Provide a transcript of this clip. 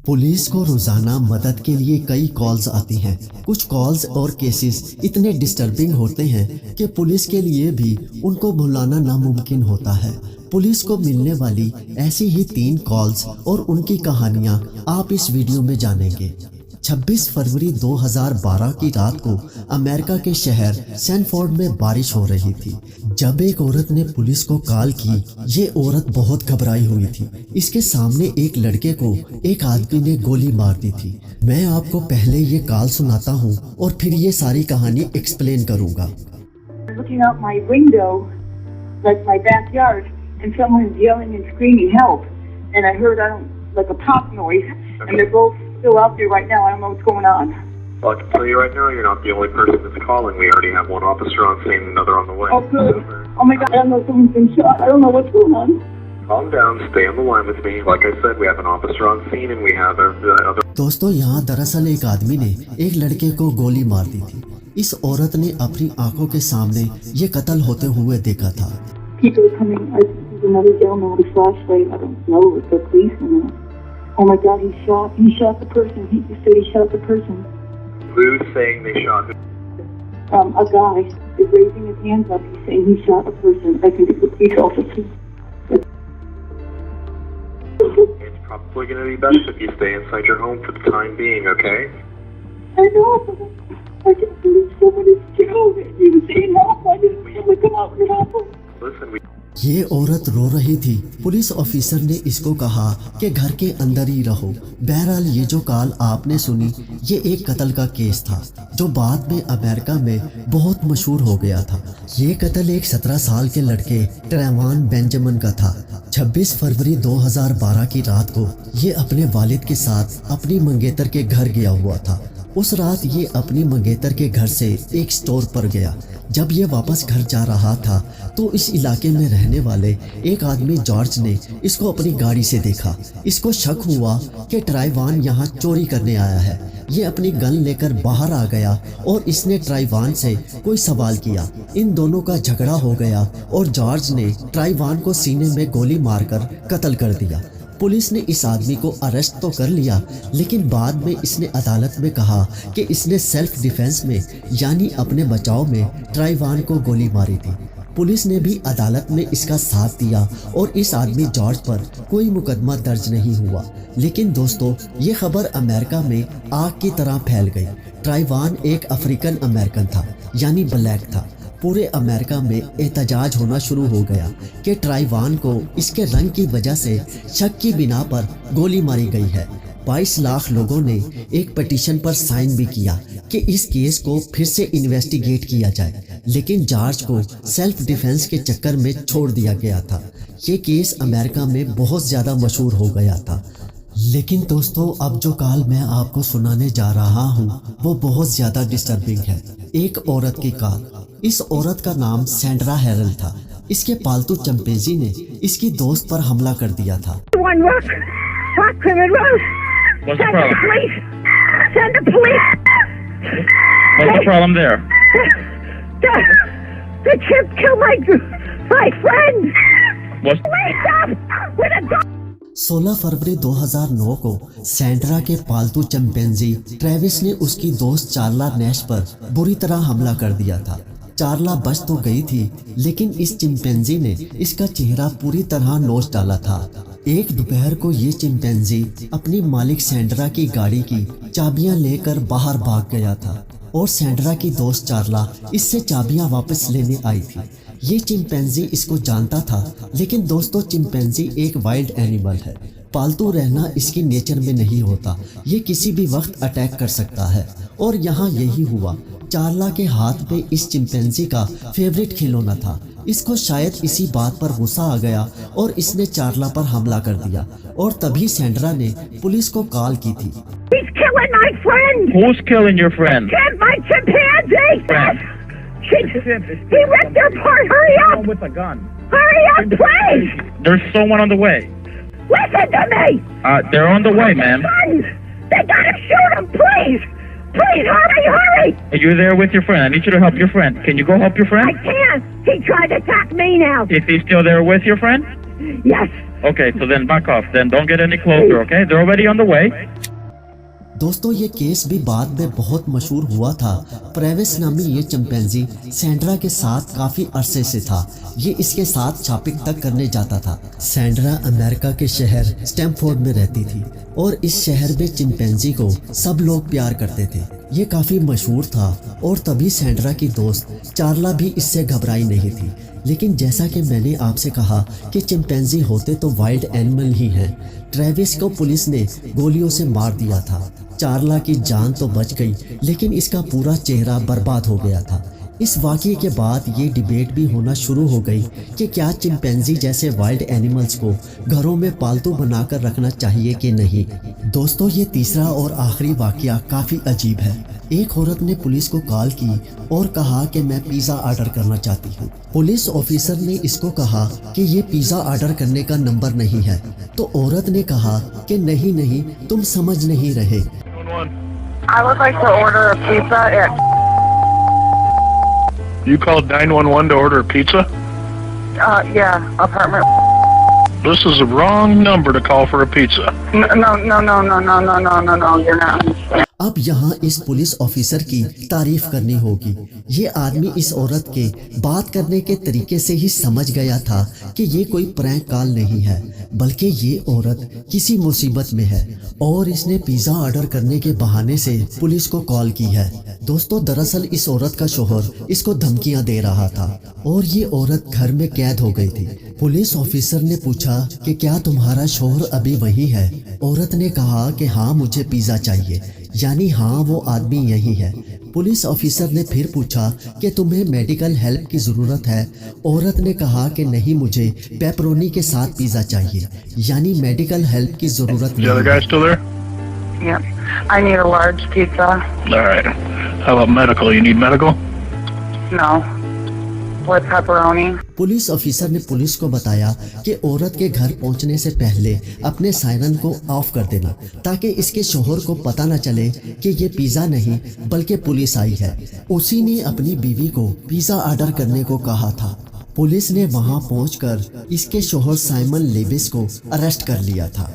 Police को रोजाना मदद के लिए कई कॉल्स आती हैं। कुछ कॉल्स और केसेस इतने डिस्टर्बिंग होते हैं कि पुलिस के लिए भी उनको भुलाना नामुमकिन होता है। पुलिस को मिलने वाली ऐसी ही 3 कॉल्स और उनकी कहानियां आप इस वीडियो में जानेंगे। 26 फरवरी 2012 की रात को अमेरिका के शहर सैनफोर्ड में बारिश हो रही थी। जब एक औरत ने पुलिस को कॉल की, ये औरत बहुत घबराई हुई थी। इसके सामने एक लड़के को एक आदमी ने गोली मार दी थी। मैं आपको पहले ये कॉल सुनाता हूँ और फिर ये सारी कहानी एक्सप्लेन करूँगा। Looking out my window, like my backyard, and someone's yelling and screaming help, and I heard like a pop noise, and they're both still out there right now. I don't know what's going on. Well, I can tell you right now, you're not the only person that's calling. We already have one officer on scene, another on the way. Oh, good. Oh my God, I don't know if someone's been shot. I don't know what's going on. Calm down, stay on the line with me. Like I said, we have an officer on scene, and we have other. दोस्तों, यहाँ दरअसल एक आदमी ने एक लड़के को गोली मार दी थी। इस औरत ने अपनी आंखों के सामने ये कत्ल होते हुए देखा था। People are coming. There's another gentleman with a flashlight. I don't know if they're police or not. Oh my God, he shot the person. He said he shot the person. Who's saying they shot him? A guy is raising his hands up. He's saying he shot a person. I think it's a police officer. It's probably going to be best if you stay inside your home for the time being, okay? I know, but I can't believe someone is killed. He was saying help. I didn't know to come out and help him. Listen, ये औरत रो रही थी। Police officer ने इसको कहा कि घर के अंदर ही रहो। बहरहाल ये जो कॉल आपने सुनी, ये एक कत्ल का केस था जो बाद में अमेरिका में बहुत मशहूर हो गया था। ये कत्ल एक 17 साल के लड़के ट्रेवान बेंजामिन का था। 26 फरवरी 2012 की रात को ये अपने वालिद के साथ अपनी मंगेतर के घर गया हुआ था। उस रात ये अपनी मंगेतर के घर से एक स्टोर पर गया। जब ये वापस घर जा रहा था तो इस इलाके में रहने वाले एक आदमी जॉर्ज ने इसको अपनी गाड़ी से देखा। इसको शक हुआ कि ट्राइवान यहाँ चोरी करने आया है। ये अपनी गन लेकर बाहर आ गया और इसने ट्राइवान से कोई सवाल किया। इन दोनों का झगड़ा हो गया और जॉर्ज ने ट्राइवान को सीने में गोली मारकर कत्ल कर दिया। पुलिस ने इस आदमी को अरेस्ट तो कर लिया, लेकिन बाद में इसने अदालत में कहा कि इसने सेल्फ डिफेंस में यानी अपने बचाव में ट्राइवान को गोली मारी थी। पुलिस ने भी अदालत में इसका साथ दिया और इस आदमी जॉर्ज पर कोई मुकदमा दर्ज नहीं हुआ। लेकिन दोस्तों, ये खबर अमेरिका में आग की तरह फैल गई। ट्राइवान एक अफ्रीकन अमेरिकन था, यानी ब्लैक था। पूरे अमेरिका में एहतजाज होना शुरू हो गया कि ट्राइवान को इसके रंग की वजह से शक की बिना पर गोली मारी गई है। 22 लाख लोगों ने एक पिटीशन पर साइन भी किया कि इस केस को फिर से इन्वेस्टिगेट किया जाए, लेकिन जॉर्ज को सेल्फ डिफेंस के चक्कर में छोड़ दिया गया था। ये केस अमेरिका में बहुत ज़्यादा मशहूर हो गया था। लेकिन दोस्तों, अब जो कॉल मैं आपको सुनाने जा रहा हूँ वो बहुत ज़्यादा डिस्टर्बिंग है। एक औरत की कॉल। इस औरत का नाम सैंड्रा हेरल था। इसके पालतू चंपेजी ने इसकी दोस्त पर हमला कर दिया था। What's the problem? Send the police. What's the problem there? The chimp killed my friend. What's Wake up with a dog. 16 फरवरी 2009 को सैंड्रा के पालतू चंपेंजी ट्रेविस ने उसकी दोस्त चार्ला नैश पर बुरी तरह हमला कर दिया था। चार्ला बच तो गई थी, लेकिन इस चिंपैंजी ने इसका चेहरा पूरी तरह नोच डाला था। एक दोपहर को ये चिंपैंजी अपनी मालिक सैंड्रा की गाड़ी की चाबियां लेकर बाहर भाग गया था और सैंड्रा की दोस्त चार्ला इससे चाबियां वापस लेने आई थी। ये चिंपैंजी इसको जानता था, लेकिन दोस्तों, चिंपैंजी एक वाइल्ड एनिमल है। पालतू रहना इसकी नेचर में नहीं होता। ये किसी भी वक्त अटैक कर सकता है और यहाँ यही हुआ। चार्ला के हाथ में इस चिंपैंजी का फेवरेट खिलौना था। इसको शायद इसी बात पर गुस्सा आ गया और इसने चार्ला पर हमला कर दिया और तभी सैंड्रा ने पुलिस को कॉल की थी। He's killing my friend. Who's killing your friend? My chimpanzee. Friend. He ripped her apart. Hurry up. With a gun. Hurry up, please. There's someone on the way. Listen to me. They're on the way, ma'am. Sons, they gotta shoot him, please. Please, hurry. Are you there with your friend? I need you to help your friend. Can you go help your I friend? can't. He tried to attack me now. Is he still there with your friend? Yes. Okay, so then back off. Then don't get any closer, okay? They're already on the way. दोस्तों ये case भी बाद में बहुत मशहूर हुआ था। प्रेविस नामी ये चिंपैंजी सैंड्रा के साथ काफी अरसे से था। ये इसके साथ शॉपिंग तक करने जाता था। सैंड्रा अमेरिका के शहर स्टैमफोर्ड में रहती थी और इस शहर में चिंपैंजी को सब लोग प्यार करते थे। ये काफी मशहूर था और तभी सैंड्रा की दोस्त चार्ला भी इससे घबराई नहीं थी। लेकिन जैसा कि मैंने आपसे कहा कि चिंपैंजी होते तो वाइल्ड एनिमल ही हैं। ट्रेविस को पुलिस ने गोलियों से मार दिया था। चार्ला की जान तो बच गई लेकिन इसका पूरा चेहरा बर्बाद हो गया था। इस वाक़ये के बाद ये डिबेट भी होना शुरू हो गई कि क्या चिंपैंजी जैसे वाइल्ड एनिमल्स को घरों में पालतू बनाकर रखना चाहिए कि नहीं। दोस्तों ये तीसरा और आखिरी वाक़या काफ़ी अजीब है। एक औरत ने पुलिस को कॉल की और कहा कि मैं पिज़्ज़ा ऑर्डर करना चाहती हूँ। पुलिस ऑफिसर ने इसको कहा कि ये पिज़्ज़ा ऑर्डर करने का नंबर नहीं है। तो औरत ने कहा कि नहीं नहीं, तुम समझ नहीं रहे। I would like to order a pizza at You called 911 to order a pizza? yeah, apartment. This is the wrong number to call for a pizza. No, you're not. अब यहाँ इस पुलिस ऑफिसर की तारीफ करनी होगी। ये आदमी इस औरत के बात करने के तरीके से ही समझ गया था कि ये कोई प्रैंक कॉल नहीं है, बल्कि ये औरत किसी मुसीबत में है और इसने पिज़्ज़ा ऑर्डर करने के बहाने से पुलिस को कॉल की है। दोस्तों दरअसल इस औरत का शोहर इसको धमकियां दे रहा था और ये औरत घर में कैद हो गई थी। पुलिस ऑफिसर ने पूछा कि क्या तुम्हारा शोहर अभी वही है? औरत ने कहा कि हाँ मुझे पिज़्ज़ा चाहिए, यानी हाँ वो आदमी यही है। पुलिस ऑफिसर ने फिर पूछा कि तुम्हें मेडिकल हेल्प की ज़रूरत है? औरत ने कहा कि नहीं, मुझे पेपरोनी के साथ पिज़्ज़ा चाहिए, यानी मेडिकल हेल्प की ज़रूरत The other नहीं guy है। still there? Yep. I need a large pizza. All right. How about medical? You need medical? No. With pepperoni. Police officer ने पुलिस को बताया कि औरत के घर पहुंचने से पहले अपने सायरन को ऑफ कर देना ताकि इसके शोहर को पता न चले कि ये पिज़्ज़ा नहीं बल्कि पुलिस आई है। उसी ने अपनी बीवी को पिज़्ज़ा ऑर्डर करने को कहा था। पुलिस ने वहां पहुंचकर इसके शोहर साइमन लेविस को अरेस्ट कर लिया था।